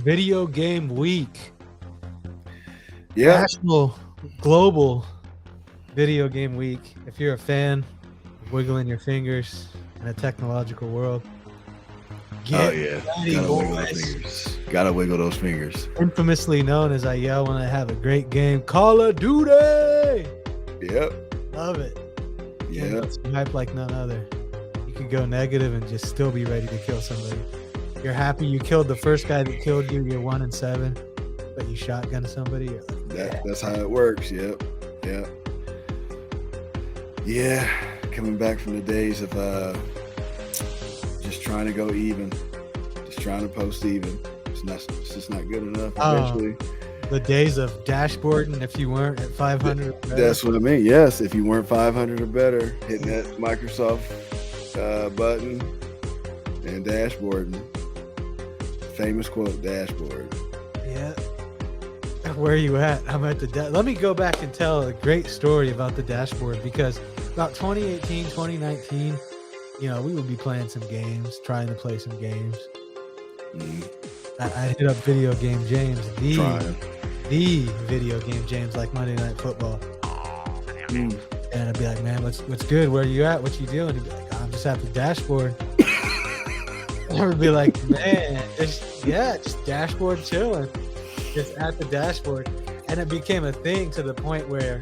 Video Game Week. Yeah. National, global Video Game Week. If you're a fan of wiggling your fingers in a technological world, get ready, Gotta wiggle boys. those fingers. Gotta wiggle those fingers. Infamously known as I yell when I have a great game, Call of Duty. Yep. Love it. Yeah. It's hype like none other. You can go negative and just still be ready to kill somebody. You're happy you killed the first guy that killed you. You're 1-7, but you shotgun somebody. You're like, That's how it works. Yep. Yeah. Coming back from the days of just trying to go even, just trying to post even. It's just not good enough. Eventually. The days of dashboarding if you weren't at 500 or better. That's what I mean. Yes, if you weren't 500 or better, hitting that Microsoft button and dashboarding. Famous quote, dashboard. Yeah. Where are you at? I'm at the let me go back and tell a great story about the dashboard, because about 2018, 2019, we would be playing some games, trying to play some games. I hit up Video Game James, the Video Game James, like Monday Night Football. And I'd be like, man, what's good? Where are you at? What you doing? He'd be like, I'm just at the dashboard. I would be like, man, just dashboard chilling, just at the dashboard. And it became a thing to the point where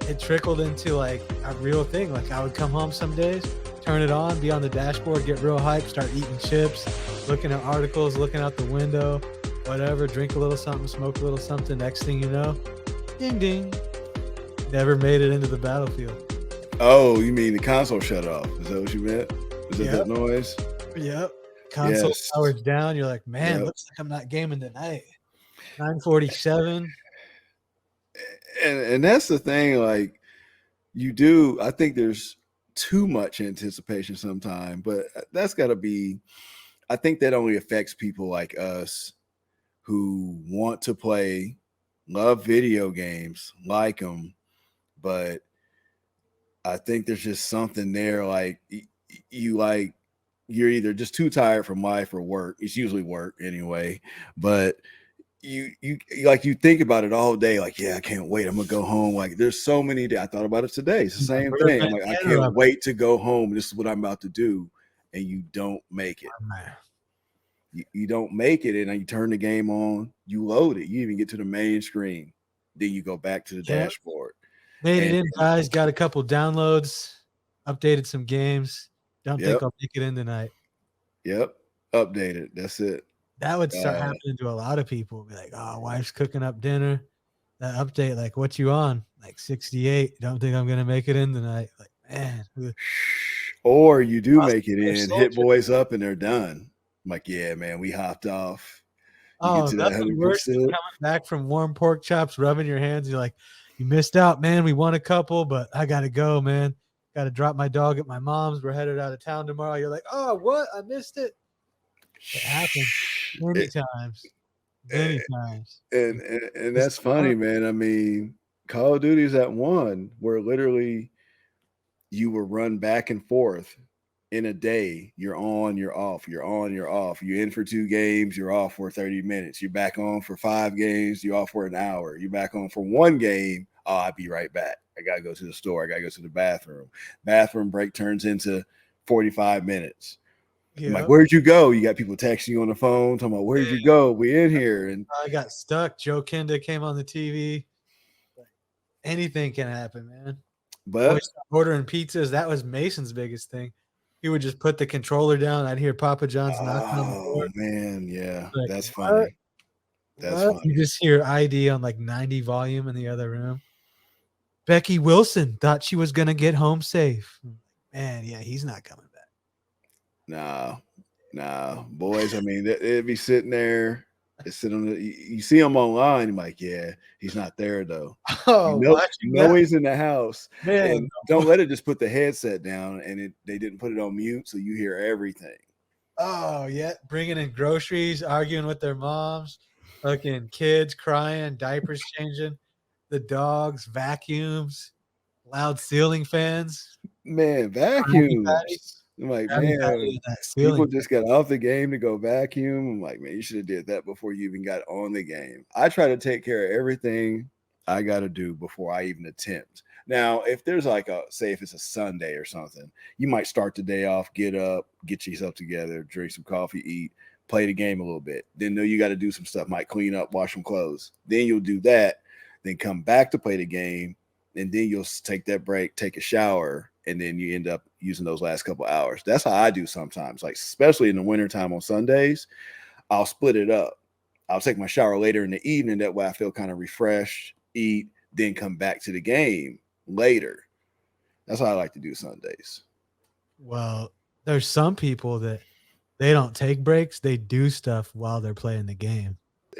it trickled into like a real thing. Like I would come home some days, turn it on, be on the dashboard, get real hyped, start eating chips, looking at articles, looking out the window, whatever, drink a little something, smoke a little something. Next thing you know, ding, ding. Never made it into the battlefield. Oh, you mean the console shut off? Is that what you meant? Was it that noise? Yep. Console powered down. You're like, man, looks like I'm not gaming tonight. 9:47. And that's the thing. Like, I think there's too much anticipation sometimes, but that's got to be. I think that only affects people like us who want to play, love video games, like them, but I think there's just something there. Like you're either just too tired from life or work. It's usually work anyway, but you think about it all day. Like, yeah, I can't wait. I'm gonna go home. Like, there's so many days. I thought about it today. It's the same thing. I'm like, I can't wait to go home. This is what I'm about to do, and you don't make it. You don't make it, and you turn the game on. You load it. You even get to the main screen. Then you go back to the dashboard. Made it in, guys. Got a couple downloads. Updated some games. Don't think I'll make it in tonight. Yep. Updated. That's it. That would start happening to a lot of people. Be like, oh, wife's cooking up dinner. That update, like, what you on? Like 68. Don't think I'm gonna make it in tonight. Like, man. Or you do make it in, hit boys up, and they're done. I'm like, yeah, man, we hopped off. Nothing worse than coming back from warm pork chops, rubbing your hands. You're like, you missed out, man. We won a couple, but I gotta go, man. Got to drop my dog at my mom's. We're headed out of town tomorrow. You're like, oh, what? I missed it. It happened many times. And that's funny, man. I mean, Call of Duty is at one where literally you will run back and forth in a day. You're on, you're off. You're on, you're off. You're in for 2 games. You're off for 30 minutes. You're back on for 5 games. You're off for an hour. You're back on for 1 game. Oh, I'll be right back. I got to go to the store. I got to go to the bathroom. Bathroom break turns into 45 minutes. I'm like, where'd you go? You got people texting you on the phone, talking about, where'd you go? We in here. And I got stuck. Joe Kinda came on the TV. Anything can happen, man. But ordering pizzas, that was Mason's biggest thing. He would just put the controller down. I'd hear Papa John's knocking on the door. Oh, man, yeah. Like, that's funny. That's funny. You just hear ID on like 90 volume in the other room. Becky Wilson thought she was going to get home safe. Man, yeah, he's not coming back. Nah. Boys, I mean, they'd be sitting there. They sit on you see him online. I'm like, yeah, he's not there, though. Oh, you know he's in the house. Man, and don't let it just put the headset down, and they didn't put it on mute, so you hear everything. Oh, yeah. Bringing in groceries, arguing with their moms, fucking kids crying, diapers changing. The dogs, vacuums, loud ceiling fans. Man, vacuums. I'm like, Everybody man, in that people ceiling. just got off the game to go vacuum. I'm like, man, you should have did that before you even got on the game. I try to take care of everything I got to do before I even attempt. Now, if there's like say if it's a Sunday or something, you might start the day off, get up, get yourself together, drink some coffee, eat, play the game a little bit. Then know you got to do some stuff, might clean up, wash some clothes. Then you'll do that, then come back to play the game, and then you'll take that break, take a shower, and then you end up using those last couple hours. That's how I do sometimes, like especially in the wintertime on Sundays. I'll split it up. I'll take my shower later in the evening. That way I feel kind of refreshed, eat, then come back to the game later. That's how I like to do Sundays. Well, there's some people that they don't take breaks. They do stuff while they're playing the game.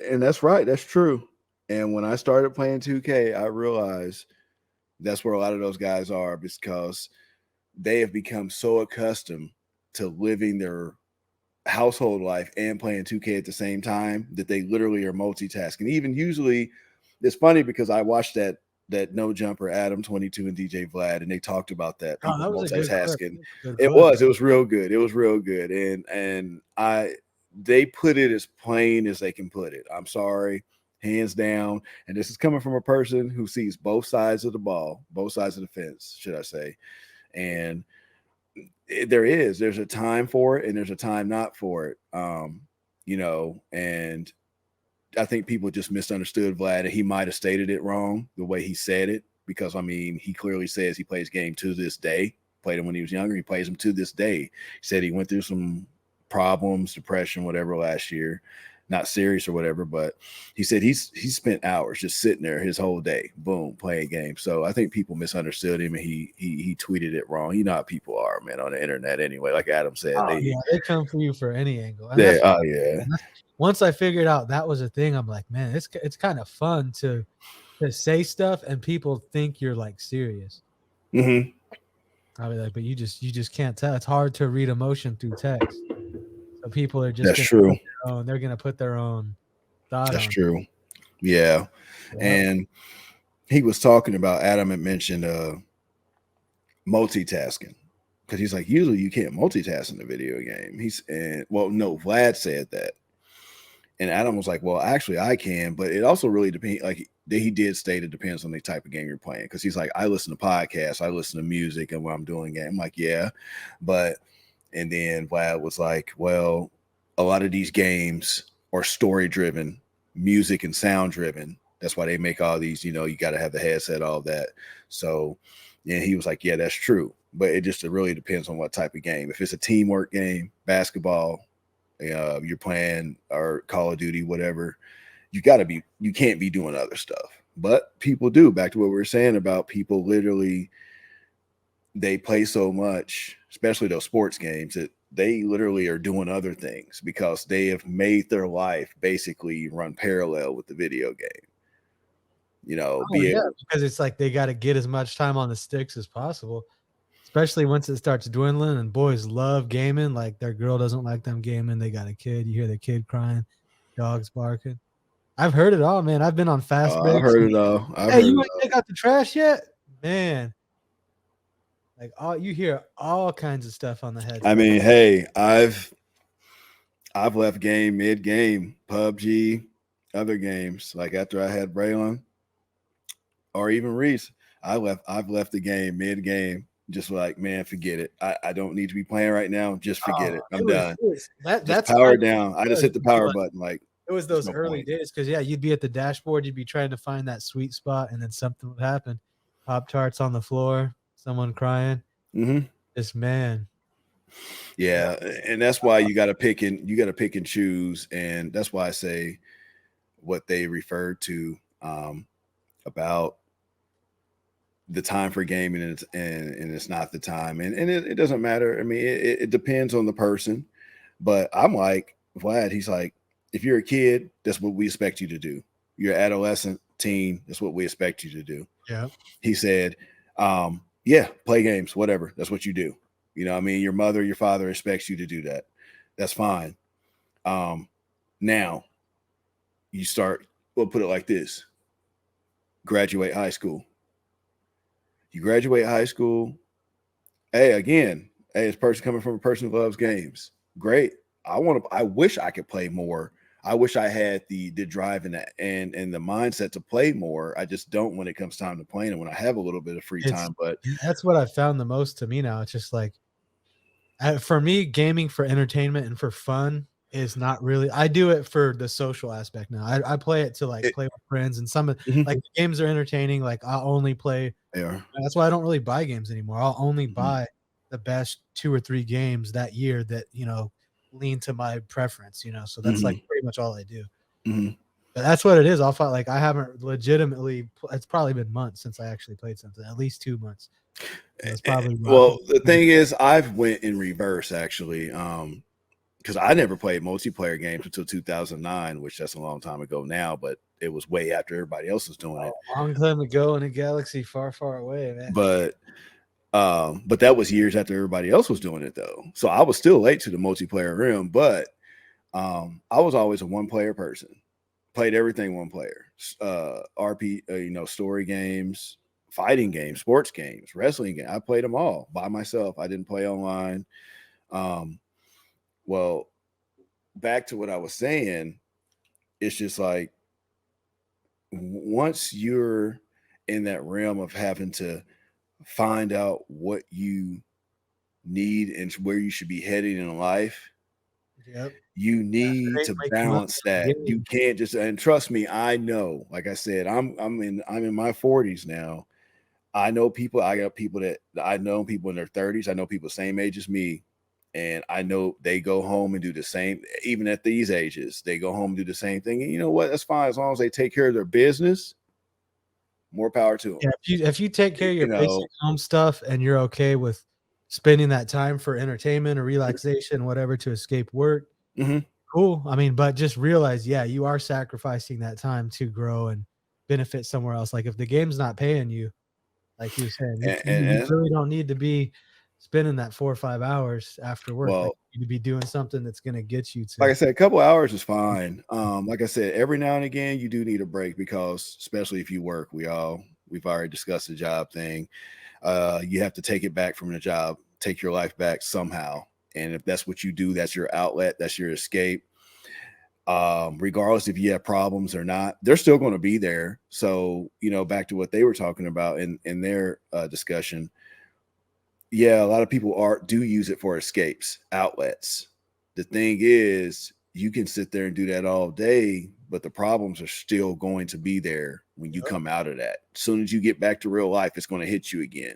And that's right. That's true. And when I started playing 2K, I realized that's where a lot of those guys are, because they have become so accustomed to living their household life and playing 2K at the same time that they literally are multitasking. Even usually, it's funny because I watched that No Jumper Adam 22 and DJ Vlad, and they talked about that, Oh, people that was a good clip. multitasking. Good It clip. was real good. It was real good. And they put it as plain as they can put it. I'm sorry, hands down. And this is coming from a person who sees both sides of the ball, both sides of the fence, should I say. And there's a time for it and there's a time not for it. And I think people just misunderstood Vlad, and he might have stated it wrong the way he said it, because I mean, he clearly says he plays game to this day, played him when he was younger. He plays him to this day. He said he went through some problems, depression, whatever last year, not serious or whatever, but he said he spent hours just sitting there his whole day, boom, playing games. So I think people misunderstood him, and he tweeted it wrong. You know how people are, man, on the internet anyway. Like Adam said, They come for you for any angle. And yeah. Once I figured out that was a thing, I'm like, man, it's kind of fun to say stuff and people think you're like serious. Mm-hmm. I'll be like, but you just can't tell. It's hard to read emotion through text. So people are just That's true. They're gonna put their own thought That's on. true. Yeah. And he was talking about, Adam had mentioned multitasking, because he's like, usually you can't multitask in a video game. No, Vlad said that. And Adam was like, well, actually I can, but it also really depends. Like he did state it depends on the type of game you're playing. Because he's like, I listen to podcasts, I listen to music, and when I'm doing it, I'm like, yeah. And then Vlad was like, well, a lot of these games are story driven, music and sound driven. That's why they make all these, you got to have the headset, all that. So, yeah, he was like, yeah, that's true. But it really depends on what type of game. If it's a teamwork game, basketball, you're playing, or Call of Duty, whatever, you can't be doing other stuff. But people do. Back to what we were saying about people, literally, they play so much, especially those sports games, that they literally are doing other things because they have made their life basically run parallel with the video game. Because it's like they got to get as much time on the sticks as possible, especially once it starts dwindling. And boys love gaming. Like their girl doesn't like them gaming. They got a kid. You hear the kid crying, dogs barking. I've heard it all, man. I've been on fast breaks. I've heard it all. Hey, you ain't take out the trash yet, man? Like you hear all kinds of stuff on the head. I mean, hey, I've left game mid game, PUBG, other games. Like after I had Braylon or even Reese, I've left the game mid game. Just like, man, forget it. I don't need to be playing right now. Just forget it. I'm done. That's power down. I just hit the power button. Like, it was those early days, because you'd be at the dashboard, you'd be trying to find that sweet spot, and then something would happen. Pop-Tarts on the floor, someone crying. Mm-hmm. This man. Yeah, and that's why you got to pick and choose, and that's why I say what they referred to about the time for gaming, and it's not the time, and it doesn't matter. I mean, it depends on the person, but I'm like Vlad. He's like, if you're a kid, that's what we expect you to do. You're an adolescent, teen, that's what we expect you to do. Yeah. He said, yeah, play games, whatever. That's what you do. I mean, your mother, your father expects you to do that. That's fine. Now you we'll put it like this. Graduate high school. You graduate high school. Hey, again, Hey, it's person coming from a person who loves games. Great. I wish I could play more. I wish I had the drive and the mindset to play more. I just don't when it comes time to playing and when I have a little bit of free It's time. But that's what I found the most to me now. It's just like for me, gaming for entertainment and for fun is not really. I do it for the social aspect now. I play it to like it, play with friends, and some of mhm, like the games are entertaining. Like I only play. they are. That's why I don't really buy games anymore. I'll only Mhm, buy the best 2 or 3 games that year that lean to my preference. So that's like mhm, pretty much all I do. mhm. But that's what it is. I'll find like I haven't legitimately. It's probably been months since I actually played something. At least 2 months. So it's probably Well, rocking. the thing is, I've went in reverse actually. Because I never played multiplayer games until 2009, which that's a long time ago now, but it was way after everybody else was doing it. Long time ago in a galaxy far, far away, man. But that was years after everybody else was doing it though. So I was still late to the multiplayer realm, but I was always a one player person. Played everything one player. RP, story games, fighting games, sports games, wrestling games. I played them all by myself. I didn't play online. Um, well, back to what I was saying, it's just like once you're in that realm of having to find out what you need and where you should be heading in life, Yep. you Yeah, if need it to ain't making money balance on the that. You game. can't just, and trust me, I know, like I said, I'm in my 40s now. I know people, I got people that I know people in their 30s. I know people same age as me. And I know they go home and do the same, even at these ages, they go home and do the same thing. And you know what? That's fine. As long as they take care of their business, more power to Yeah, them. if you take care of You your know, basic home stuff and you're okay with spending that time for entertainment or relaxation, whatever, to escape work, mhm. cool. I mean, but just realize, yeah, you are sacrificing that time to grow and benefit somewhere else. Like if the game's not paying you, like you were saying, you and, you you and really don't need to be spending that 4 or 5 hours after work. Like, well, you need to be doing something that's gonna get you like I to. said, a couple hours is fine. Like I said, every now and again, you do need a break because, especially if you work, we've already discussed the job thing. You have to take it back from the job, take your life back somehow. And if that's what you do, that's your outlet, that's your escape. Regardless if you have problems or not, they're still going to be there. So, back to what they were talking about in their discussion. Yeah, a lot of people do use it for escapes, outlets. The thing is, you can sit there and do that all day, but the problems are still going to be there when you Yep. come out of that. As soon as you get back to real life, it's going to hit you again.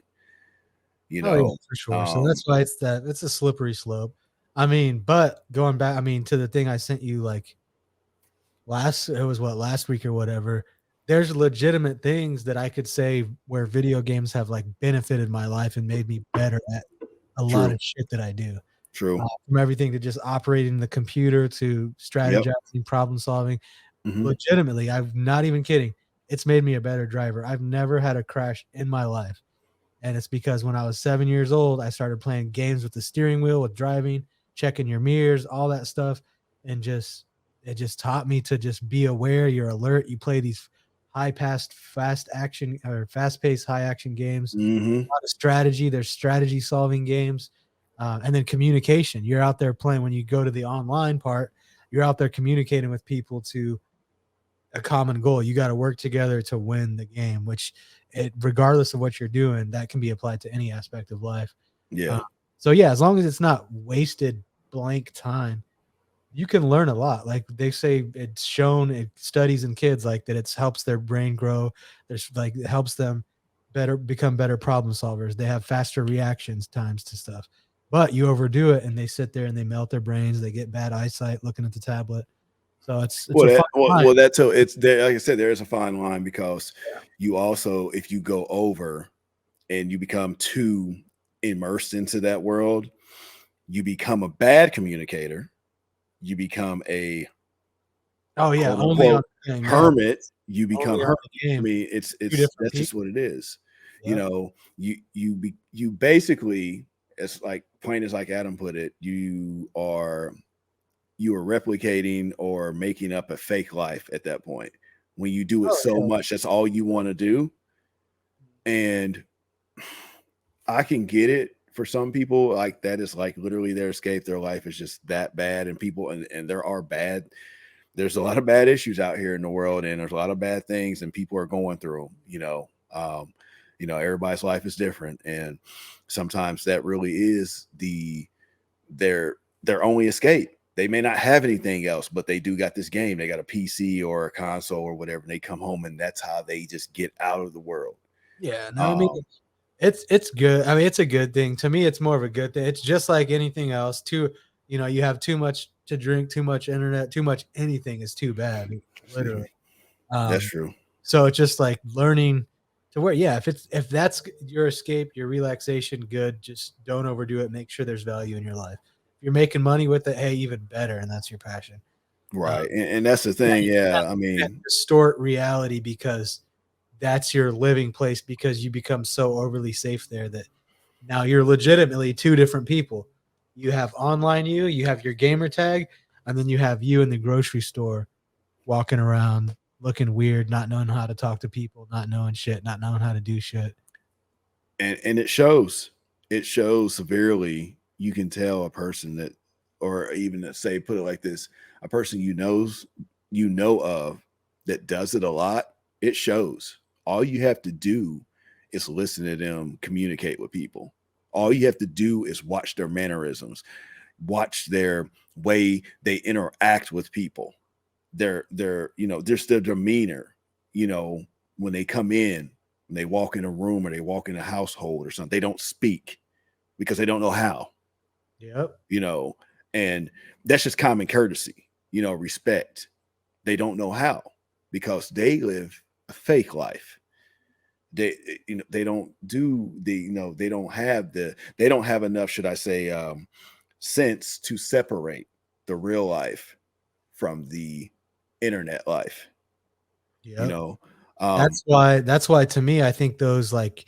You Oh, yeah, know, for sure. So um, that's why it's a slippery slope. I mean, but going back, I mean, to the thing I sent you like last week or whatever, there's legitimate things that I could say where video games have like benefited my life and made me better at a lot true, of shit that I do. true. From everything to just operating the computer to Yep. strategizing, problem solving. Hmm. Legitimately, I'm not even kidding. It's made me a better driver. I've never had a crash in my life. And it's because when I was 7 years old, I started playing games with the steering wheel, with driving, checking your mirrors, all that stuff, and it just taught me to just be aware, you're alert, you play these fast action or fast-paced high action games. Hmm. A lot of strategy, there's strategy solving games. And then communication. You're out there playing when you go to the online part, you're out there communicating with people to a common goal. You got to work together to win the game, which regardless of what you're doing, that can be applied to any aspect of life. Uh, Yeah. so yeah, as long as it's not wasted blank time, you can learn a lot. Like they say, it's shown in studies in kids like that. It helps their brain grow. There's like it helps them become better problem solvers. They have faster reactions times to stuff. But you overdo it, and they sit there and they melt their brains. They get bad eyesight looking at the tablet. So it's Well, a fine line. that's so it's there. Like I said, there is a fine line because you also, if you go over and you become too immersed into that world, you become a bad communicator. You become a Oh yeah, quote only on unquote the game. No, hermit. You become only on hermit. the I game. mean, 2 it's different that's just people. what it is. Yep. You basically, it's like plain as like Adam put it. You are replicating or making up a fake life at that point. When you do it Oh so yeah. much, that's all you want to do. And I can get it for some people, like that is like literally their escape. Their life is just that bad, and people and there's a lot of bad issues out here in the world, and there's a lot of bad things, and people are going through them. Everybody's life is different, and sometimes that really is their only escape. They may not have anything else, but they do got this game. They got a PC or a console or whatever, and they come home, and that's how they just get out of the world. Yeah, no, I mean, it's good. I mean, it's a good thing. To me, it's more of a good thing. It's just like anything else. You have too much to drink, too much internet, too much anything is too bad, literally. That's Um, true. so it's just like learning to where, yeah, if that's your escape, your relaxation, good. Just don't overdo it. Make sure there's value in your life. If you're making money with it, hey, even better, and that's your passion. Right. And that's the Yeah, thing. you Yeah. I can't mean, distort reality because that's your living place because you become so overly safe there that now you're legitimately two different people. You have online you have your gamer tag, and then you have you in the grocery store walking around looking weird, not knowing how to talk to people, not knowing shit, not knowing how to do shit. and it shows. It shows severely. You can tell a person that, or even say, put it like this, a person you know of that does it a lot, it shows. All you have to do is listen to them communicate with people. All you have to do is watch their mannerisms, watch their way they interact with people, just their demeanor, when they come in, when they walk in a room or they walk in a household or something, they don't speak because they don't know how, Yep. and that's just common courtesy, respect. They don't know how because they live a fake life. They don't do they don't have enough, should I say, sense to separate the real life from the internet life. you Yep. know um That's why to me, I think those like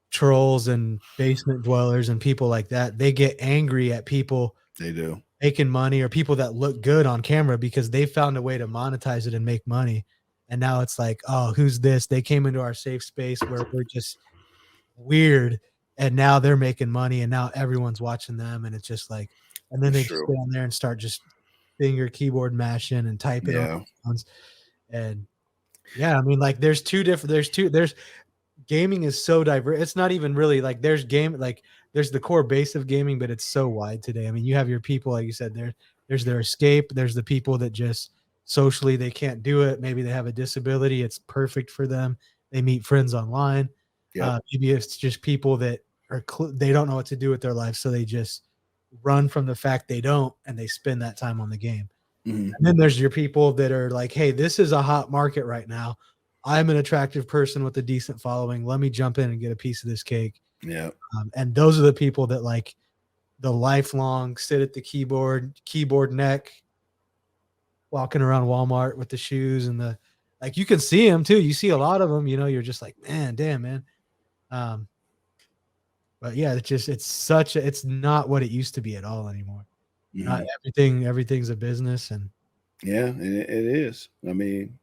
trolls and basement dwellers and people like that, they get angry at people they do. making money or people that look good on camera because they found a way to monetize it and make money. And now it's like, oh, who's this? They came into our safe space where we're just weird, and now they're making money, and now everyone's watching them, and it's just like, and then It's they just true. go on there and start just finger keyboard mashing and typing on Yeah. phones. And yeah, I mean, like, there's gaming is so diverse. It's not even really like there's the core base of gaming, but it's so wide today. I mean, you have your people, like you said, there's their escape. There's the people that just socially they can't do it. Maybe they have a disability. It's perfect for them. They meet friends online. Yep. Maybe it's just people that they don't know what to do with their life, so they just run from the fact they don't, and they spend that time on the game. Mhm. And then there's your people that are like, hey, this is a hot market right now. I'm an attractive person with a decent following. Let me jump in and get a piece of this cake. Yeah. And those are the people that like the lifelong sit at the keyboard neck, walking around Walmart with the shoes and the like. You can see them too. You see a lot of them. You're just like, man, damn, man. Um, but yeah, it's not what it used to be at all anymore. Not Mhm. everything's a business and Yeah, and it is. I mean,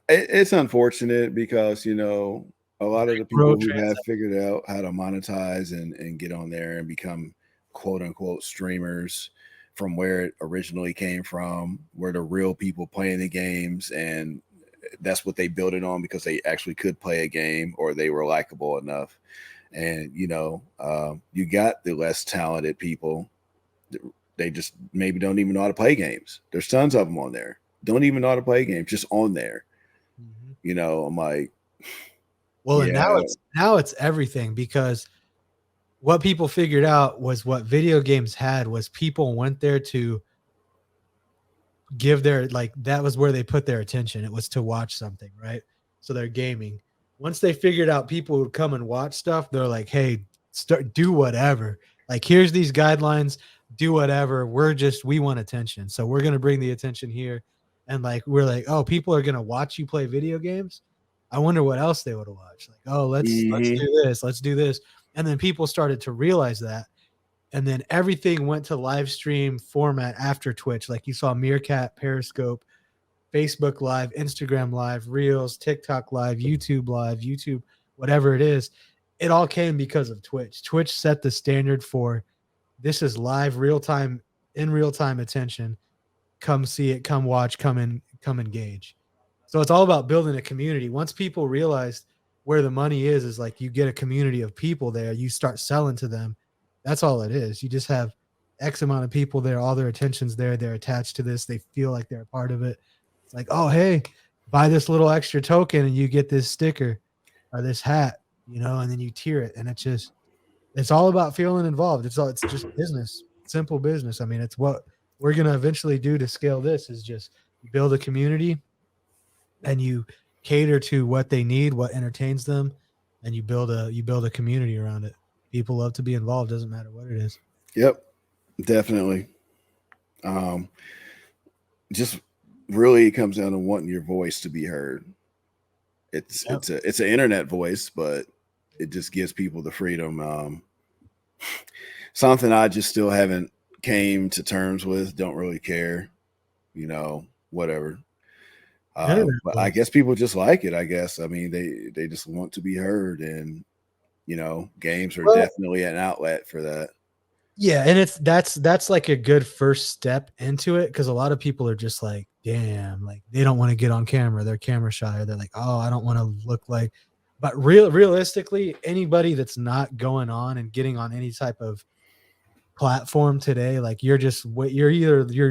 it's unfortunate because a lot of the pro people who trans. have figured out how to monetize and get on there and become quote unquote streamers from where it originally came from, where the real people playing the games, and that's what they built it on because they actually could play a game or they were likable enough. And you got the less talented people. They just maybe don't even know how to play games. There's tons of them on there. Don't even know how to play games, just on there. Mhm. I'm like, Well, and yeah, now it's everything because what people figured out was what video games had was people went there to give their like that was where they put their attention. It was to watch something, right? So they're gaming. Once they figured out people would come and watch stuff, they're like, "Hey, do whatever. Like here's these guidelines, do whatever. We want attention. So we're going to bring the attention here." And like we're like, "Oh, people are going to watch you play video games? I wonder what else they would watch." Like, "Oh, let's mm-hmm, do this. Let's do this." And then people started to realize that, and then everything went to live stream format after Twitch. Like you saw Meerkat, Periscope, Facebook Live, Instagram Live, Reels, TikTok Live, YouTube, whatever it is. it all came because of Twitch. Twitch set the standard for this is live, in real time attention. Come see it, come watch, come engage. So it's all about building a community. Once people realized where the money is like you get a community of people there, you start selling to them. That's all it is. You just have X amount of people there, all their attention's there, they're attached to this, they feel like they're a part of it. It's like, oh, hey, buy this little extra token and you get this sticker or this hat, and then you tier it. And it's all about feeling involved. It's just business, simple business. I mean, it's what we're going to eventually do to scale this is just build a community and you cater to what they need, what entertains them, and you build a community around it. People love to be involved. Doesn't matter what it is. Yep, definitely. Just really comes down to wanting your voice to be heard. It's an internet voice, but it just gives people the freedom. Something I just still haven't came to terms with. Don't really care, whatever. But I guess people just like it. I guess. I mean, they just want to be heard, and games are definitely an outlet for that. Yeah, and that's like a good first step into it because a lot of people are just like, damn, like they don't want to get on camera. They're camera shy. Or they're like, oh, I don't want to look like. But realistically, anybody that's not going on and getting on any type of platform today, like you're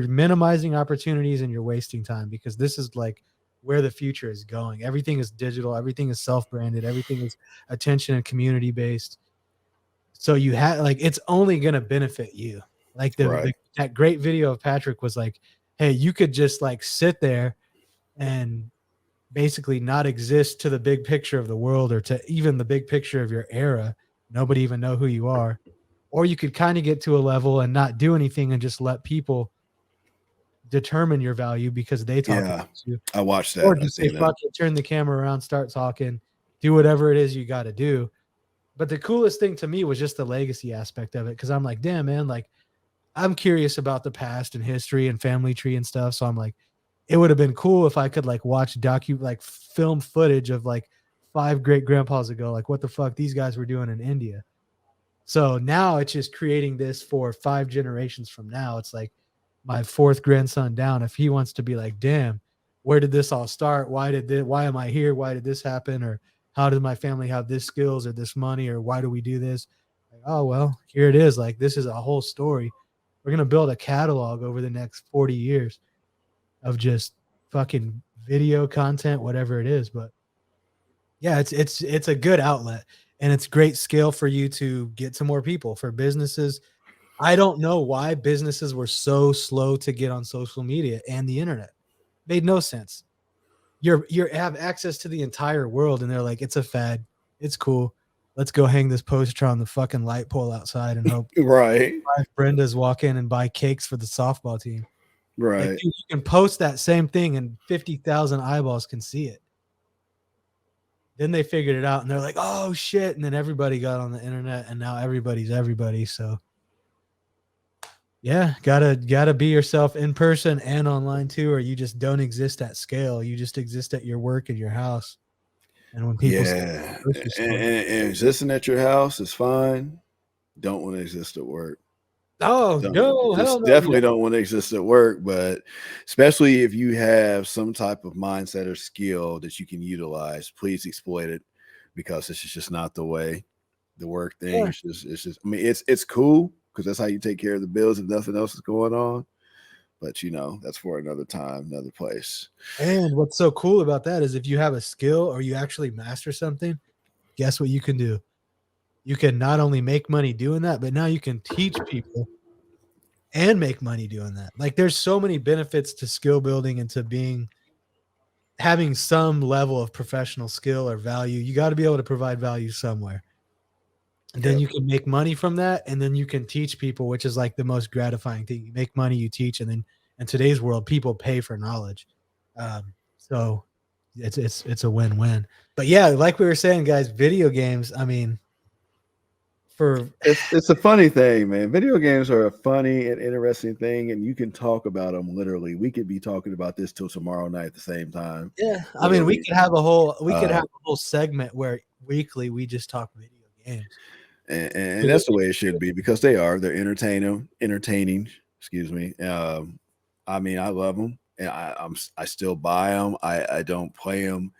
minimizing opportunities and you're wasting time because this is like where the future is going. Everything is digital. Everything is self-branded. Everything is attention and community based. So you have like, it's only going to benefit you. Like that great video of Patrick was like, hey, you could just like sit there and basically not exist to the big picture of the world or to even the big picture of your era. Nobody even know who you are. Or you could kind of get to a level and not do anything and just let people determine your value because they talk about you. I watched that. Or just say, fuck it, turn the camera around, start talking, do whatever it is you got to do. But the coolest thing to me was just the legacy aspect of it. Because I'm like, damn, man, like I'm curious about the past and history and family tree and stuff. So I'm like, it would have been cool if I could like watch film footage of like 5 great grandpas ago, like what the fuck these guys were doing in India. So now it's just creating this for 5 generations from now. It's like my 4th grandson down. If he wants to be like, damn, where did this all start? Why am I here? Why did this happen? Or how did my family have this skills or this money? Or why do we do this? Like, oh, well, here it is. Like, this is a whole story. We're going to build a catalog over the next 40 years of just fucking video content, whatever it is. But yeah, it's a good outlet and it's great scale for you to get to more people. For businesses, I don't know why businesses were so slow to get on social media and the internet. Made no sense. You have access to the entire world and they're like, it's a fad. It's cool. Let's go hang this poster on the fucking light pole outside and hope 5 Brendas walk in and buy cakes for the softball team. Right. Like, you can post that same thing and 50,000 eyeballs can see it. Then they figured it out and they're like, oh shit. And then everybody got on the internet and now everybody's everybody. So yeah, gotta be yourself in person and online too, or you just don't exist at scale. You just exist at your work and your house. And when people and existing at your house is fine. Don't want to exist at work. Oh, no, hell no. Definitely don't want to exist at work, but especially if you have some type of mindset or skill that you can utilize, please exploit it because this is just not the way. The work thing is just I mean, it's cool because that's how you take care of the bills if nothing else is going on. But that's for another time, another place. And what's so cool about that is if you have a skill or you actually master something, guess what you can do? You can not only make money doing that, but now you can teach people and make money doing that. Like there's so many benefits to skill building and to having some level of professional skill or value. You got to be able to provide value somewhere. And then you can make money from that. And then you can teach people, which is like the most gratifying thing. You make money, you teach. And then in today's world, people pay for knowledge. So it's a win-win. But yeah, like we were saying, guys, video games, I mean, it's a funny thing, man. Video games are a funny and interesting thing, and you can talk about them literally. We could be talking about this till tomorrow night at the same time. Yeah, I mean, we could have a whole segment where weekly we just talk video games. And that's the way it should be, because they're entertaining. Excuse me. I mean, I love them, and I still buy them. I don't play them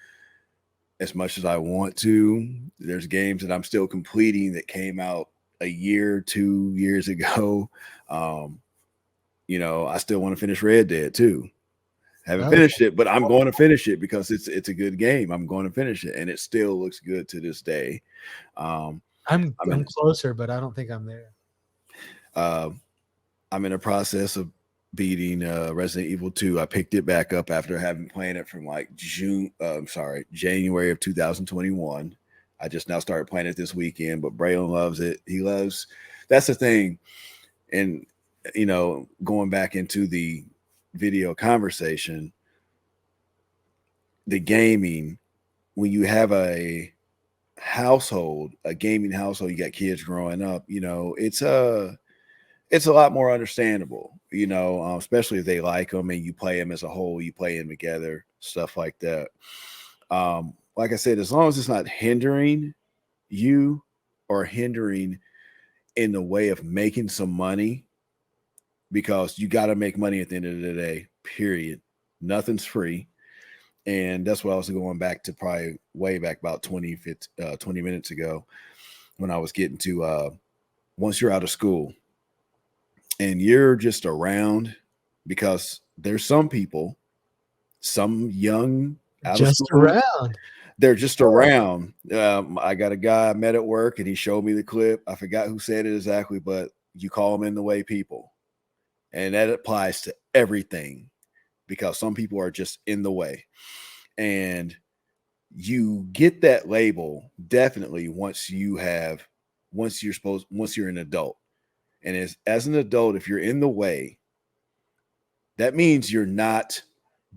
as much as I want to. There's games that I'm still completing that came out a year, 2 years ago. You know, I still want to finish Red Dead too. Haven't finished it, but I'm going to finish it because it's a good game. I'm going to finish it, and it still looks good to this day. I'm closer, but I don't think I'm there. I'm in a process of beating Resident Evil 2. I picked it back up after having played it from like January of 2021. I just now started playing it this weekend, but Braylon loves it. That's the thing. And, you know, going back into the video conversation, the gaming, when you have a gaming household, you got kids growing up, you know, it's a lot more understandable, you know, especially if they like them and you play them as a whole, you play them together, stuff like that. Like I said, as long as it's not hindering you or hindering in the way of making some money, because you got to make money at the end of the day, period. Nothing's free. And that's what I was going back to, probably way back about 20 minutes ago, when I was getting to once you're out of school and you're just around, because there's some people, some young out of school, around. They're just around. I got a guy I met at work, and he showed me the clip. I forgot who said it exactly, but you call them in the way people. And that applies to everything, because some people are just in the way. And you get that label definitely once you're an adult. And as an adult, if you're in the way, that means you're not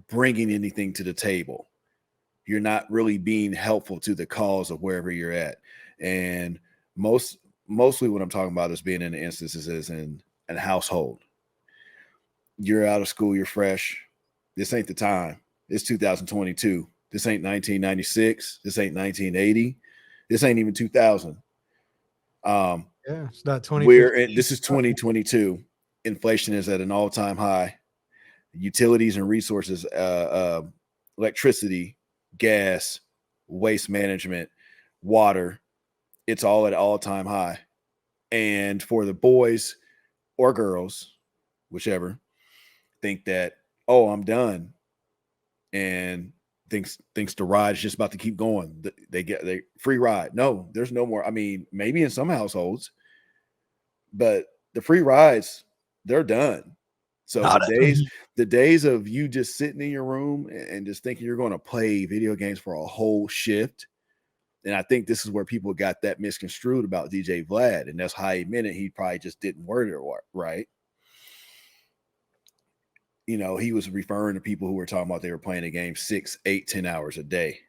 bringing anything to the table. You're not really being helpful to the cause of wherever you're at. And mostly what I'm talking about is being in the instances is in a household. You're out of school, you're fresh. This ain't the time. It's 2022. This ain't 1996. This ain't 1980. This ain't even 2000. It's not 20. This is 2022. Inflation is at an all-time high. Utilities and resources, electricity, gas, waste management, water, it's all at all-time high. And for the boys or girls, whichever, think that, oh, I'm done, and thinks the ride is just about to keep going. They get free ride. No, there's no more. I mean, maybe in some households, but the free rides, they're done. So the days of you just sitting in your room and just thinking you're going to play video games for a whole shift. And I think this is where people got that misconstrued about DJ Vlad. And that's how he meant it. He probably just didn't word it right. You know, he was referring to people who were talking about they were playing a game 6, 8, 10 hours a day,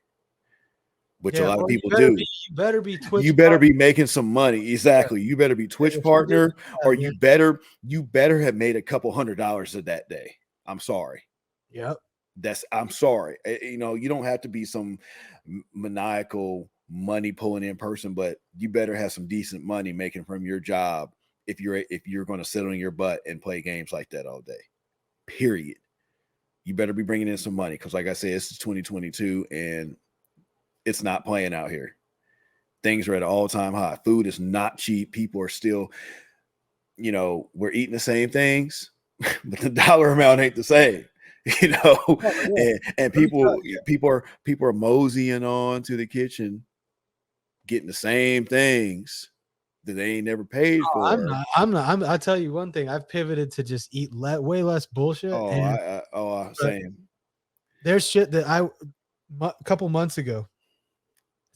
which a lot of people do. You better be Twitch. You better be making some money. Exactly. You better be Twitch partner, or you better have made a couple $100s of that day. I'm sorry. Yep. I'm sorry. You know, you don't have to be some maniacal money pulling in person, but you better have some decent money making from your job if you're going to sit on your butt and play games like that all day. Period. You better be bringing in some money, because like I said, this is 2022 and it's not playing out here. Things are at an all-time high. Food is not cheap. People are still, you know, we're eating the same things, but the dollar amount ain't the same. You know, and people are moseying on to the kitchen, getting the same things that they ain't never paid for. I'm not. I'll tell you one thing. I've pivoted to just eat way less bullshit. Same. There's shit that a couple months ago,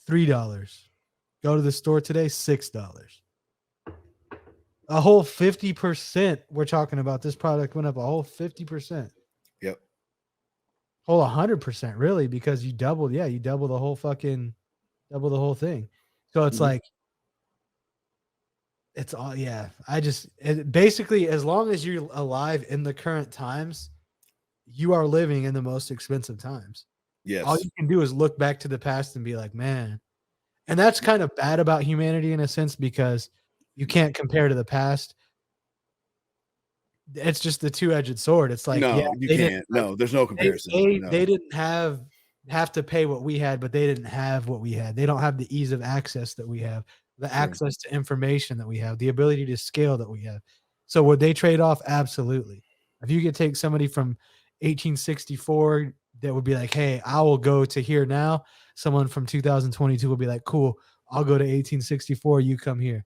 $3. Go to the store today, $6. A whole 50%. We're talking about this product went up a whole 50%. Yep. Whole 100%, really, because you doubled the whole thing. So it's like, it's all, basically, as long as you're alive in the current times, you are living in the most expensive times. Yes. All you can do is look back to the past and be like, man, And that's kind of bad about humanity in a sense because you can't compare to the past. It's just the two-edged sword. It's like, yeah, No, you they didn't can't. like No, there's no comparison. they No. didn't have to pay what we had, but they didn't have what we had. They don't have the ease of access that we have, the True. access to information that we have, the ability to scale that we have. So would they trade off? Absolutely. If you could take somebody from 1864 that would be like, "Hey, I will go to here now." Someone from 2022 will be like, "Cool, I'll go to 1864, you come here."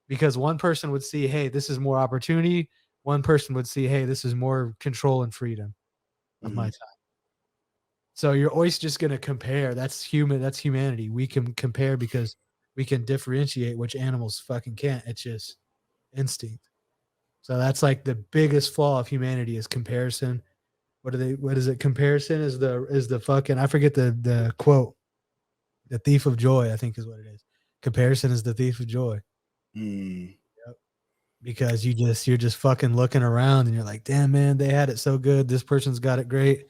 Because one person would see, "Hey, this is more opportunity." One person would see, "Hey, this is more control and freedom of my Mhm. time." So you're always just gonna compare. That's human. That's humanity. We can compare because we can differentiate, which animals fucking can't. It's just instinct. So that's like the biggest flaw of humanity is comparison. What is it? Comparison is the fucking I forget the quote. The thief of joy, I think is what it is. Comparison is the thief of joy. Mm. Yep. Because you're just fucking looking around and you're like, damn man, they had it so good. This person's got it great.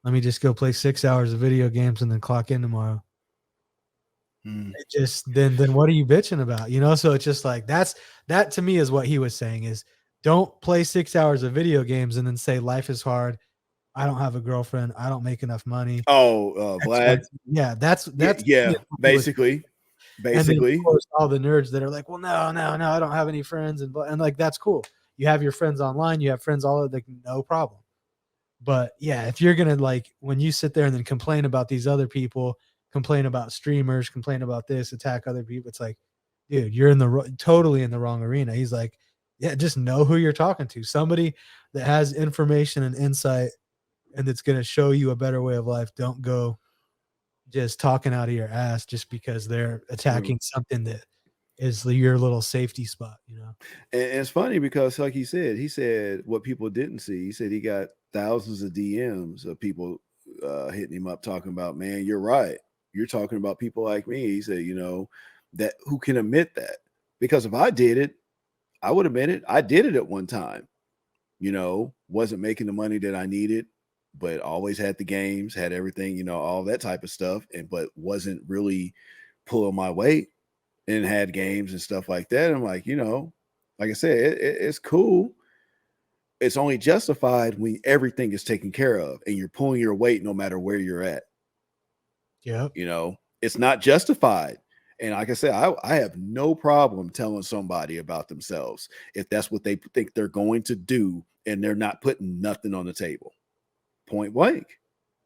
Let me just go play 6 hours of video games and then clock in tomorrow. Mm. It just then what are you bitching about? You know, so it's just like that to me is what he was saying is don't play 6 hours of video games and then say life is hard. I don't have a girlfriend. I don't make enough money. Oh, Vlad. XYZ. Yeah, that's Yeah, to me yeah. is what he was Basically, and then of basically. course all the nerds that are like, well, no, no, no, I don't have any friends and like that's cool. You have your friends online, you have friends all like no problem. But yeah, if you're gonna like when you sit there and then complain about these other people, complain about streamers, complain about this, attack other people, it's like, dude, you're in the totally in the wrong arena. He's like, yeah, just know who you're talking to. Somebody that has information and insight and that's gonna show you a better way of life. Don't go just talking out of your ass just because they're True. attacking something that is your little safety spot, you know? And it's funny because, like he said what people didn't see. He said he got thousands of DMs of people hitting him up talking about, man, you're right. You're talking about people like me. He said, that who can admit that? Because if I did it, I would admit it. I did it at one time. Wasn't making the money that I needed, but always had the games, had everything, all that type of stuff, but wasn't really pulling my weight and had games and stuff like that. I'm like, like I said, it's cool. It's only justified when everything is taken care of and you're pulling your weight no matter where you're at. Yep. It's not justified. And like I said, I have no problem telling somebody about themselves if that's what they think they're going to do and they're not putting nothing on the table. Point blank.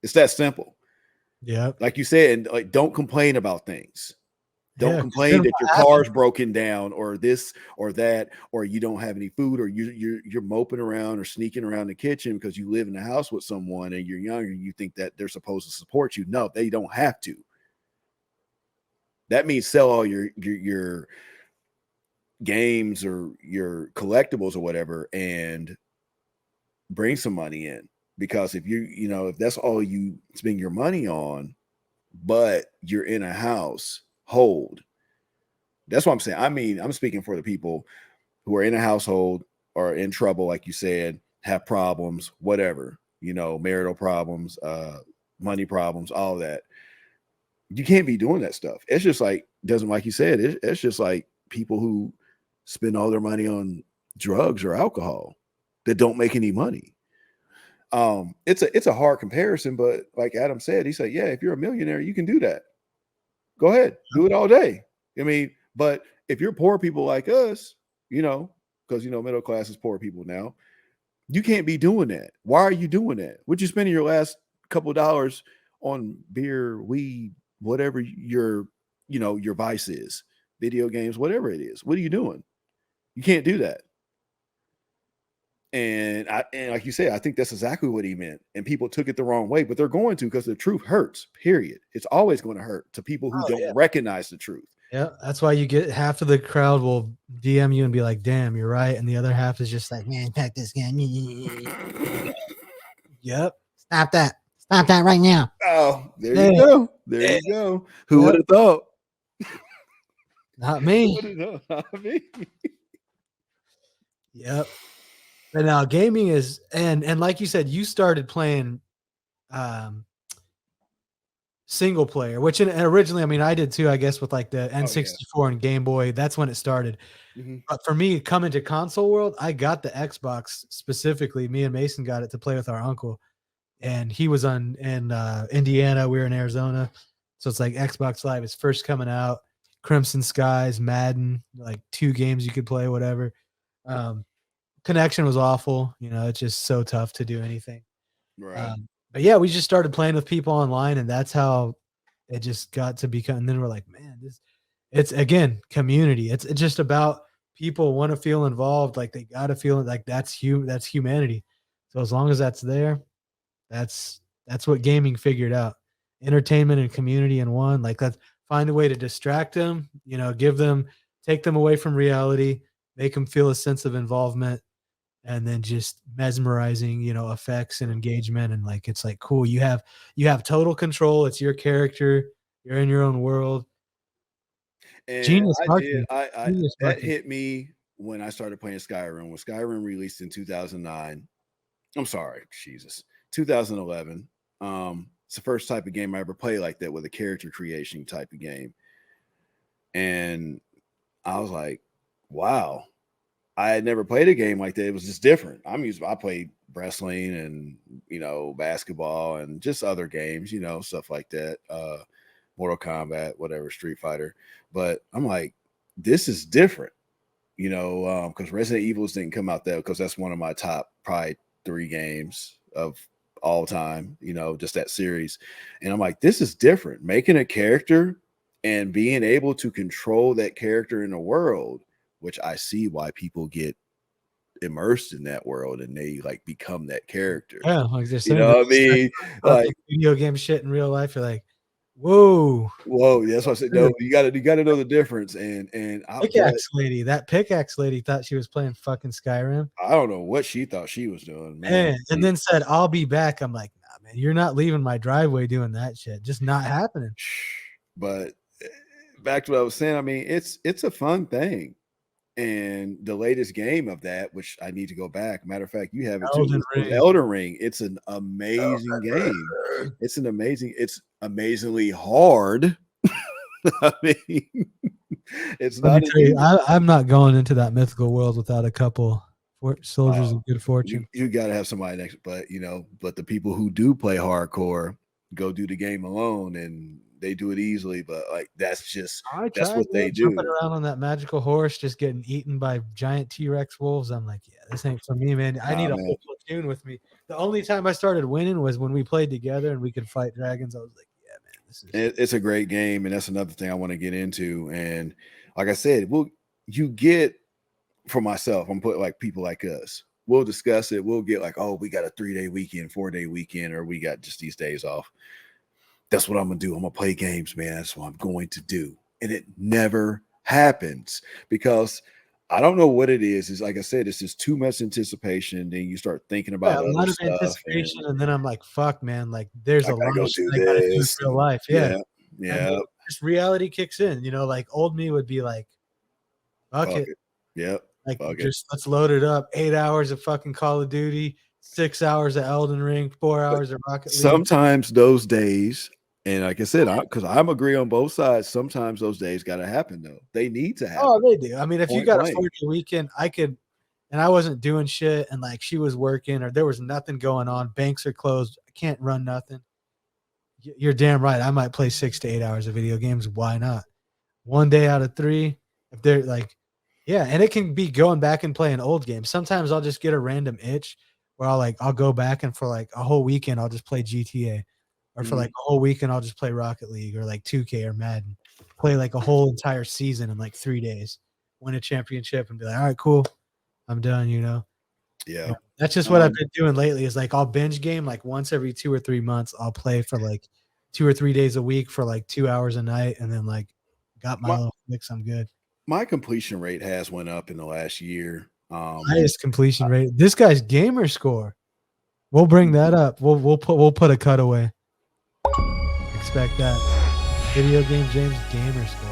It's that simple. Yep. Like you said, like don't complain about things. Don't Yeah, 'cause you're complain that your not happy. car's broken down or this or that, or you don't have any food, or you're moping around or sneaking around the kitchen because you live in the house with someone and you're younger. You think that they're supposed to support you. No, they don't have to. That means sell all your games or your collectibles or whatever and bring some money in. Because if if that's all you spend your money on, but you're in a household, that's what I'm saying. I mean, I'm speaking for the people who are in a household or in trouble, like you said, have problems, whatever, marital problems, money problems, all of that. You can't be doing that stuff. It's just like like you said, it's just like people who spend all their money on drugs or alcohol that don't make any money. It's a hard comparison, but like Adam said, he said, yeah, if you're a millionaire, you can do that. Go ahead, do it all day. I mean, but if you're poor people like us, because middle class is poor people now, you can't be doing that. Why are you doing that? What you spending your last couple of dollars on beer, weed, whatever your vice is, video games, whatever it is? What are you doing? You can't do that. And like you said, I think that's exactly what he meant. And people took it the wrong way, but they're going to because the truth hurts. Period. It's always going to hurt to people who Oh, don't yeah. recognize the truth. Yeah, that's why you get half of the crowd will DM you and be like, "Damn, you're right," and the other half is just like, "Man, pack this guy." Yep. Stop that. Stop that right now. Oh, there Yeah. you go. There Yeah. you go. Who Yep. would have thought? Not me. Not me. Yep. But now gaming is and like you said, you started playing single player, which originally, I mean, I did too, I guess, with like the N64 and Game Boy. That's when it started. But for me, coming to console world, I got the Xbox specifically. Me and Mason got it to play with our uncle, and he was in Indiana. We were in Arizona, so it's like Xbox Live is first coming out. Crimson Skies, Madden, like 2 games you could play, whatever. Connection was awful. You know, it's just so tough to do anything. Right. But yeah, we just started playing with people online, and that's how it just got to become. And then we're like, man, it's again community. It's just about people want to feel involved, like they got to feel like that's humanity. So as long as that's there, that's what gaming figured out. Entertainment and community in one. Like let's find a way to distract them, you know, take them away from reality, make them feel a sense of involvement, and then just mesmerizing, you know, effects and engagement. And like it's like cool. You have total control. It's your character. You're in your own world. And Genius I did. marketing. I Genius that marketing. hit me when I started playing Skyrim. When Skyrim released in 2009. I'm sorry, Jesus, 2011. It's the first type of game I ever played like that, with a character creation type of game. And I was like, wow, I had never played a game like that. It was just different. I played wrestling and, you know, basketball and just other games, you know, stuff like that. Mortal Kombat, whatever, Street Fighter. But I'm like, this is different, you know, because Resident Evils didn't come out there, because that's one of my top probably 3 games of all time, you know, just that series. And I'm like, this is different. Making a character and being able to control that character in the world, which I see why people get immersed in that world and they like become that character. Yeah, like they're You saying, know what I mean? Like, video game shit in real life. You're like, whoa, whoa, that's why I said no. You gotta know the difference. That pickaxe lady thought she was playing fucking Skyrim. I don't know what she thought she was doing, man. And then said, "I'll be back." I'm like, nah, man, you're not leaving my driveway doing that shit. Just not happening. But back to what I was saying, I mean, it's a fun thing. And the latest game of that, which I need to go back. Matter of fact, you have it too. Elden Ring. It's an amazing game. It's amazingly hard. I mean, it's not. I'm not going into that mythical world without a couple soldiers of good fortune. You got to have somebody next, but the people who do play hardcore go do the game alone, and they do it easily. But like that's what they do. Jumping around on that magical horse, just getting eaten by giant T-Rex wolves. I'm like, yeah, this ain't for me, man. I need a whole platoon with me. The only time I started winning was when we played together and we could fight dragons. I was like, yeah, man, it's a great game, and that's another thing I want to get into. And like I said, you get for myself, I'm putting like people like us. We'll discuss it. We'll get like, oh, we got a 3-day weekend, 4-day weekend, or we got just these days off. That's what I'm going to do. I'm going to play games, man. That's what I'm going to do. And it never happens because I don't know what it is. It's like I said, it's just too much anticipation. Then you start thinking about a lot of anticipation. And then I'm like, fuck, man. Like there's a lot of shit I gotta do in real life. Yeah. Just reality kicks in, you know, like old me would be like, fuck it. Yep. Like just let's load it up. 8 hours of fucking Call of Duty, 6 hours of Elden Ring, 4 hours of Rocket League. Sometimes those days, and like I said, because I'm agree on both sides. Sometimes those days got to happen though. They need to happen. Oh, they do. I mean, if you got a 4-day weekend, I could, and I wasn't doing shit, and like she was working, or there was nothing going on. Banks are closed. I can't run nothing. You're damn right. I might play 6 to 8 hours of video games. Why not? 1 day out of 3. If they're like, yeah, and it can be going back and playing old games. Sometimes I'll just get a random itch where I'll go back and for like a whole weekend I'll just play GTA, or for like a whole weekend I'll just play Rocket League or like 2K or Madden. Play like a whole entire season in like 3 days, win a championship, and be like, all right, cool, I'm done. You know. Yeah, that's just what I've been doing lately. Is like I'll binge game like once every 2 or 3 months. I'll play for like 2 or 3 days a week for like 2 hours a night, and then like got my little fix. I'm good. My completion rate has went up in the last year. Highest completion rate. This guy's gamer score. We'll bring that up. We'll put a cutaway. Expect that. Video game James gamer score.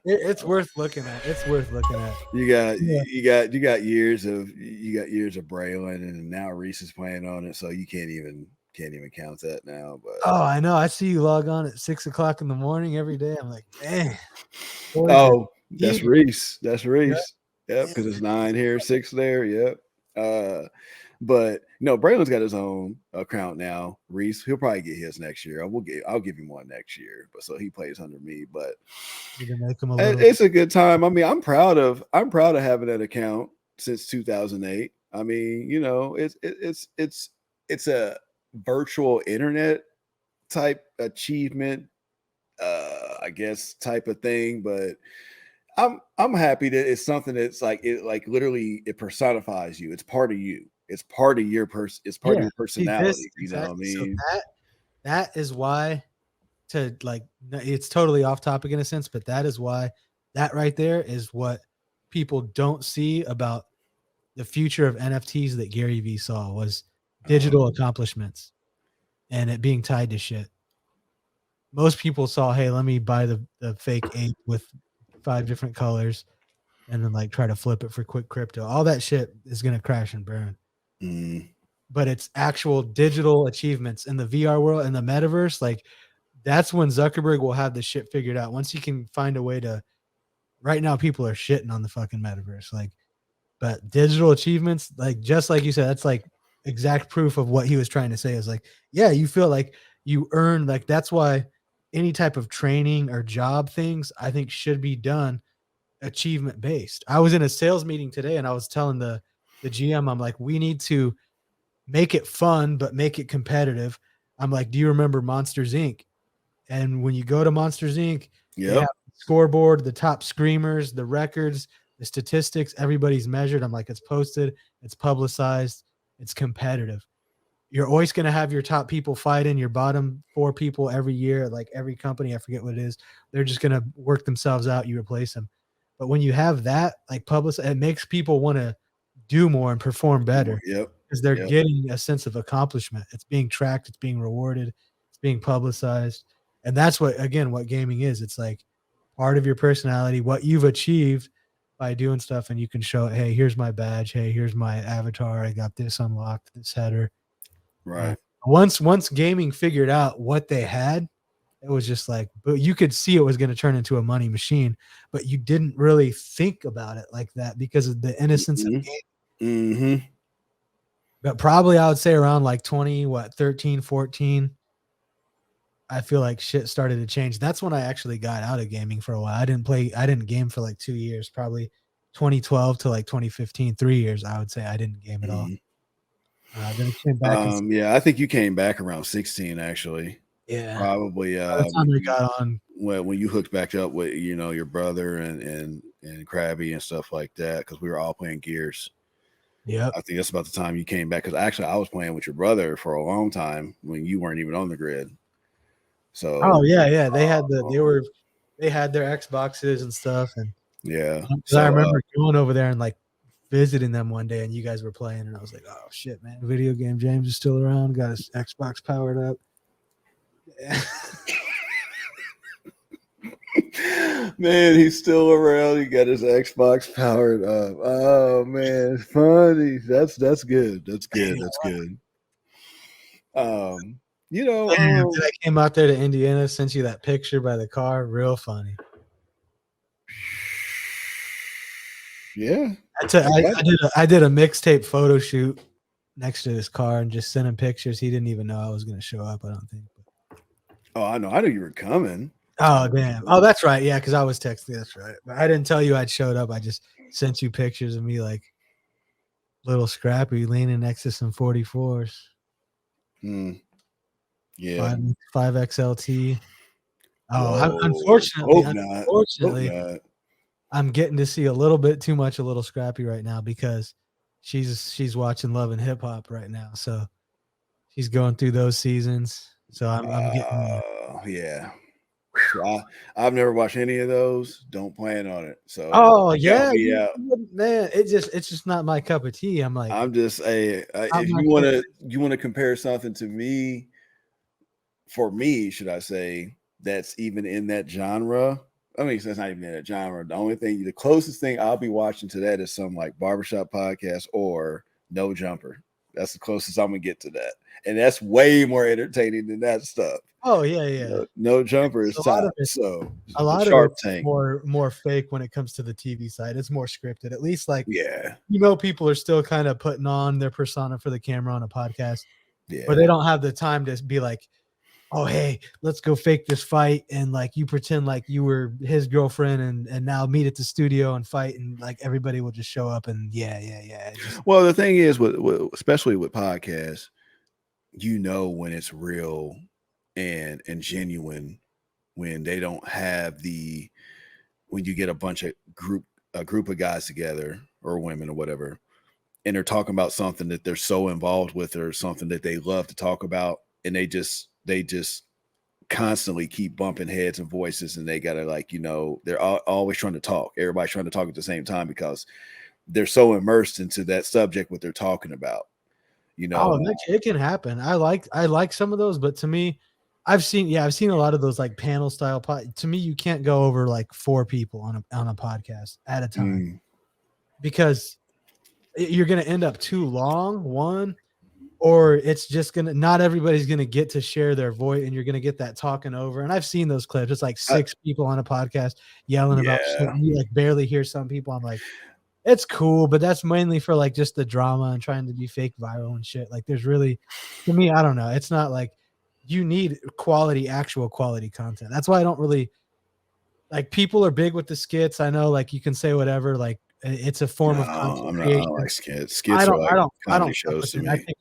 It's worth looking at. It's worth looking at. You got years of Braylon, and now Reese is playing on it, so you can't even can't even count that now. But oh, I know. I see you log on at 6 o'clock in the morning every day. I'm like, man. Oh, that's eager. Reese. That's Yeah. Reese. Yep, because it's 9 here, 6 there. Yep. But no, Braylon's got his own account now. Reese, he'll probably get his next year. I'll give him one next year, but so he plays under me. But You can make him a little. it's a good time. I mean, I'm proud of having that account since 2008. I mean, you know, it's a virtual internet type achievement, I guess, type of thing, but I'm happy that it's something that's like literally it personifies you. It's part of you. It's part of your person. It's part of your See, this personality. You know what I exactly. So mean? that is why it's totally off topic in a sense, but that is why that right there is what people don't see about the future of NFTs that Gary Vee saw was digital accomplishments and it being tied to shit. Most people saw, hey, let me buy the fake ape with 5 different colors and then like try to flip it for quick crypto. All that shit is going to crash and burn. But it's actual digital achievements in the VR world and the metaverse. Like that's when Zuckerberg will have this shit figured out. Once he can find a way to, right now people are shitting on the fucking metaverse. Like, but digital achievements, like just like you said, that's like exact proof of what he was trying to say is like, yeah, you feel like you earn, like that's why any type of training or job things I think should be done achievement based. I was in a sales meeting today and I was telling the GM, I'm like, we need to make it fun, but make it competitive. I'm like, do you remember Monsters Inc? And when you go to Monsters Inc, they have the scoreboard, the top screamers, the records, the statistics, everybody's measured. I'm like, it's posted, it's publicized, it's competitive. You're always going to have your top people fighting your bottom 4 people every year, like every company, I forget what it is. They're just going to work themselves out. You replace them. But when you have that, like public, it makes people want to do more and perform better because they're getting a sense of accomplishment. It's being tracked, it's being rewarded, it's being publicized. And that's what, again, what gaming is. It's like part of your personality, what you've achieved by doing stuff. And you can show, hey, here's my badge. Hey, here's my avatar. I got this unlocked, this header. Right. Once gaming figured out what they had, it was just like, but you could see it was going to turn into a money machine, but you didn't really think about it like that because of the innocence of gaming. But probably I would say around like 13, 14, I feel like shit started to change. That's when I actually got out of gaming for a while. I didn't game for like 2 years, probably 2012 to like 2015, 3 years. I would say I didn't game at all. Then I came back. I think you came back around 16, actually. Yeah, probably. By the time we got on, when you hooked back up with your brother and Krabby and stuff like that, because we were all playing Gears. Yeah, I think that's about the time you came back. Because actually, I was playing with your brother for a long time when you weren't even on the grid. So. Oh yeah, they had they had their Xboxes and stuff, and So I remember going over there and like visiting them one day, and you guys were playing, and I was like, oh shit, man, Video Game James is still around, got his Xbox powered up. Yeah. Man, he's still around. He got his Xbox powered up. Oh man, funny. That's good. That's good. That's good. Then I came out there to Indiana, sent you that picture by the car. Real funny. Yeah. I did a mixtape photo shoot next to his car and just sent him pictures. He didn't even know I was going to show up, I don't think. Oh, I know. I knew you were coming. Oh, damn. Oh, that's right. Yeah, because I was texting. That's right. But I didn't tell you I'd showed up. I just sent you pictures of me like little Scrappy leaning next to some 44s. Yeah. 5XLT. Oh, unfortunately, I'm getting to see a little bit too much of Little Scrappy right now because she's watching Love and Hip Hop right now. So she's going through those seasons. So I'm getting. Yeah. I've never watched any of those. Don't plan on it. So. Oh yeah, man. It's just not my cup of tea. I'm like, I'm just if you want to compare something to me, for me, should I say, that's even in that genre. I mean, that's not even in that genre. The closest thing I'll be watching to that is some like barbershop podcast or No Jumper. That's the closest I'm gonna get to that, and that's way more entertaining than that stuff. Oh yeah, yeah. No jumper is A lot top. of it, So a the lot of Shark it's Tank, more fake when it comes to the TV side. It's more scripted. At least like yeah, people are still kind of putting on their persona for the camera on a podcast, where yeah. they don't have the time to be like, oh hey, let's go fake this fight, and like you pretend like you were his girlfriend, and now meet at the studio and fight, and like everybody will just show up and yeah. It just Well, the thing is, especially with podcasts, when it's real and genuine when they don't have when you get a group of guys together or women or whatever, and they're talking about something that they're so involved with or something that they love to talk about, and they just constantly keep bumping heads and voices, and they gotta they're always trying to talk. Everybody's trying to talk at the same time because they're so immersed into that subject, what they're talking about. oh, it can happen. I like some of those, but to me, I've seen a lot of those like panel style to me, you can't go over like 4 people on a podcast at a time because you're gonna end up too long, one, or it's just not everybody's gonna get to share their voice, and you're gonna get that talking over. And I've seen those clips. It's like 6 people on a podcast yelling about shit. Yeah. You like barely hear some people. I'm like, it's cool, but that's mainly for like just the drama and trying to be fake viral and shit. Like there's really, to me, I don't know. It's not like you need actual quality content. That's why I don't really like, people are big with the skits. I know like you can say whatever, like it's a form of content I'm not. I creation. don't like skits. Skits are like comedy shows to me. I think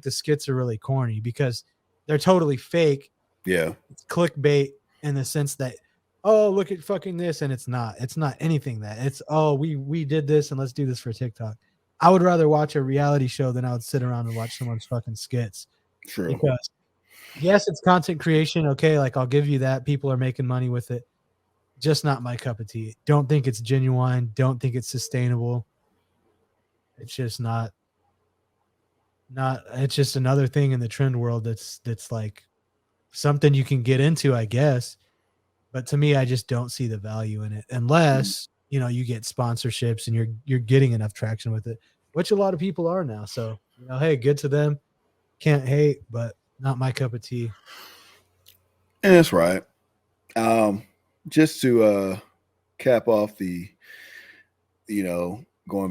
the skits are really corny because they're totally fake. Yeah. It's clickbait in the sense that, oh, look at fucking this, and it's not anything that it's, oh, we did this and let's do this for TikTok. I would rather watch a reality show than I would sit around and watch someone's fucking skits. True. Because yes, it's content creation. Okay, like I'll give you that. People are making money with it. Just not my cup of tea. Don't think it's genuine. Don't think it's sustainable. It's just not it's just another thing in the trend world that's like something you can get into, I guess. But to me, I just don't see the value in it unless, you get sponsorships and you're getting enough traction with it, which a lot of people are now. So, hey, good to them. Can't hate, but not my cup of tea. And that's right. Just to cap off going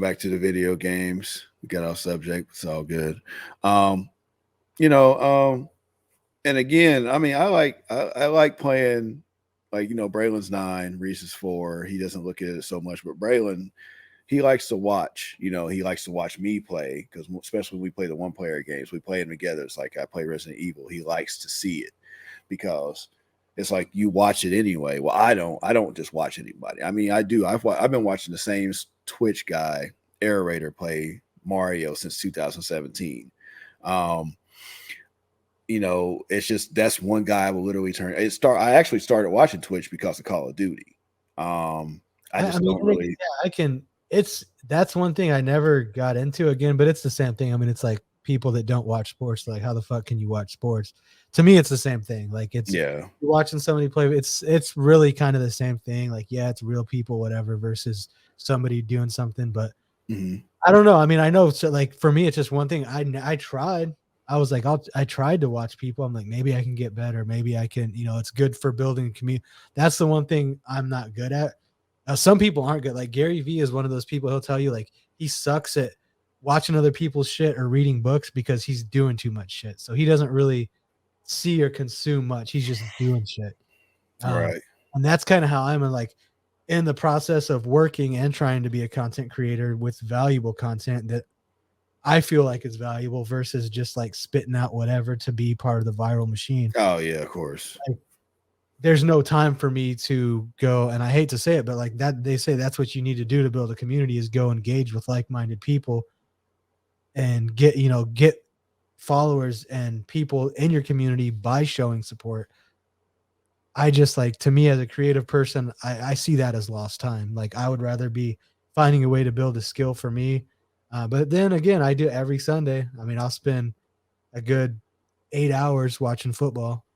back to the video games, we got off subject. It's all good. And again, I mean, I like playing, like, Braylon's 9, Reese is 4. He doesn't look at it so much, but Braylon, he likes to watch. He likes to watch me play, because especially when we play the one-player games, we play them together. It's like I play Resident Evil. He likes to see it because it's like you watch it anyway. Well, I don't just watch anybody. I mean, I do. I've been watching the same Twitch guy, Aerator, play Mario since 2017. It's just, that's one guy I will literally turn. I actually started watching Twitch because of Call of Duty. That's one thing I never got into again, but it's the same thing. I mean, it's like people that don't watch sports, like how the fuck can you watch sports? To me, it's the same thing. Like you're watching somebody play. It's really kind of the same thing. Like, yeah, it's real people, whatever, versus somebody doing something. But I don't know. I mean, I know. So like for me, it's just one thing. I tried. I was like, I tried to watch people. I'm like, maybe I can get better. Maybe I can, it's good for building a community. That's the one thing I'm not good at. Some people aren't good. Like Gary Vee is one of those people. He'll tell you like he sucks at watching other people's shit or reading books because he's doing too much shit. So he doesn't really see or consume much. He's just doing shit. Right. And that's kind of how I'm in the process of working and trying to be a content creator with valuable content that I feel like is valuable versus just like spitting out whatever to be part of the viral machine. Oh yeah, of course. Like, there's no time for me to go, and I hate to say it, but like that, they say that's what you need to do to build a community is go engage with like-minded people and get followers and people in your community by showing support. I just like, to me as a creative person, I see that as lost time. Like I would rather be finding a way to build a skill for me. But then again, I do every Sunday. I mean, I'll spend a good 8 hours watching football.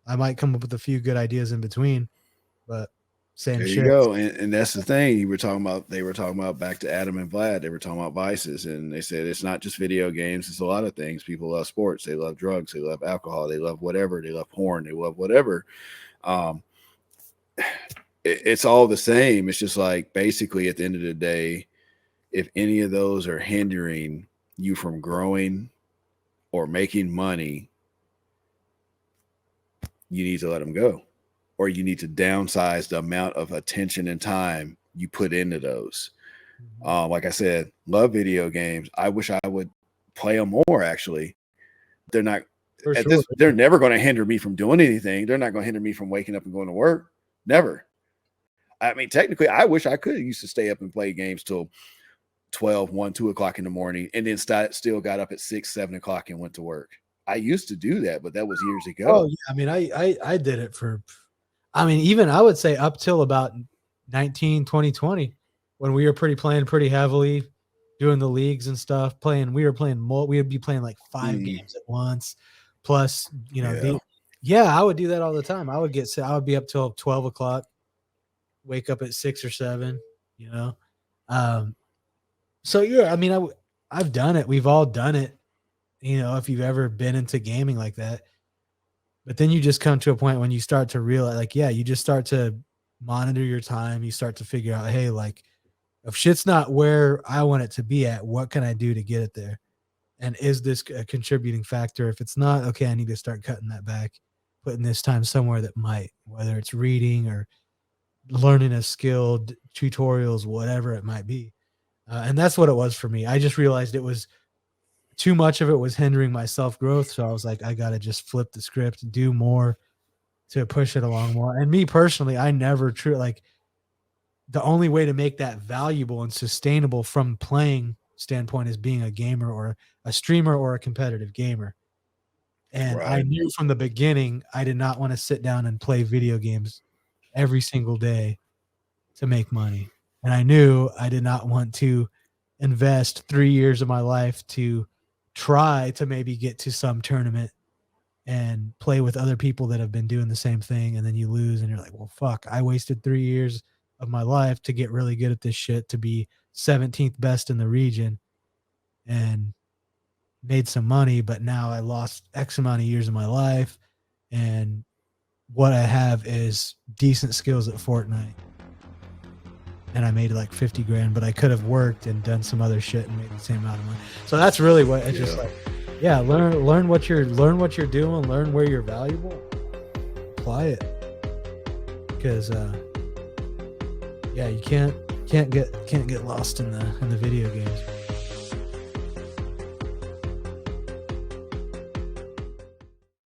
I might come up with a few good ideas in between, but same There you shit. go. And that's the thing they were talking about back to Adam and Vlad. They were talking about vices, and they said it's not just video games, it's a lot of things. People love sports, they love drugs, they love alcohol, they love whatever, they love porn, they love whatever. It's all the same. It's just like basically at the end of the day, if any of those are hindering you from growing or making money, you need to let them go, or you need to downsize the amount of attention and time you put into those. Like I said, love video games. I wish I would play them more. Actually, they're not. For sure. They're never going to hinder me from doing anything. They're not going to hinder me from waking up and going to work. Never. I mean, technically, I wish I could used to stay up and play games till 12, 1, 2 o'clock in the morning, and then still got up at 6, 7 o'clock and went to work. I used to do that, but that was years ago. Oh, yeah. I mean, I did it for, I mean, even I would say up till about 2020, when we were playing pretty heavily, doing the leagues and stuff, we would be playing like 5 games at once. Plus, you know, I would do that all the time. I would be up till 12 o'clock, wake up at 6 or 7, you know? So yeah, I mean, I've done it. We've all done it. You know, if you've ever been into gaming like that, but then you just come to a point when you start to realize, like, yeah, you just start to monitor your time. You start to figure out, hey, like, if shit's not where I want it to be at, what can I do to get it there? And is this a contributing factor? If it's not, okay, I need to start cutting that back, putting this time somewhere that might, whether it's reading or learning a skill, tutorials, whatever it might be. And that's what it was for me. I just realized it was too much of it was hindering my self-growth. So I was like, I got to just flip the script, do more to push it along more. And me personally, I never like the only way to make that valuable and sustainable from playing standpoint is being a gamer or a streamer or a competitive gamer. And I knew from the beginning, I did not want to sit down and play video games every single day to make money. And I knew I did not want to invest 3 years of my life to try to maybe get to some tournament and play with other people that have been doing the same thing. And then you lose and you're like, well, fuck, I wasted 3 years of my life to get really good at this shit, to be 17th best in the region and made some money. But now I lost X amount of years of my life. And what I have is decent skills at Fortnite. And I made like 50 grand, but I could have worked and done some other shit and made the same amount of money. So that's really what it's just like, yeah, learn what you're doing, learn where you're valuable, apply it. Because yeah, you can't get lost in the video games.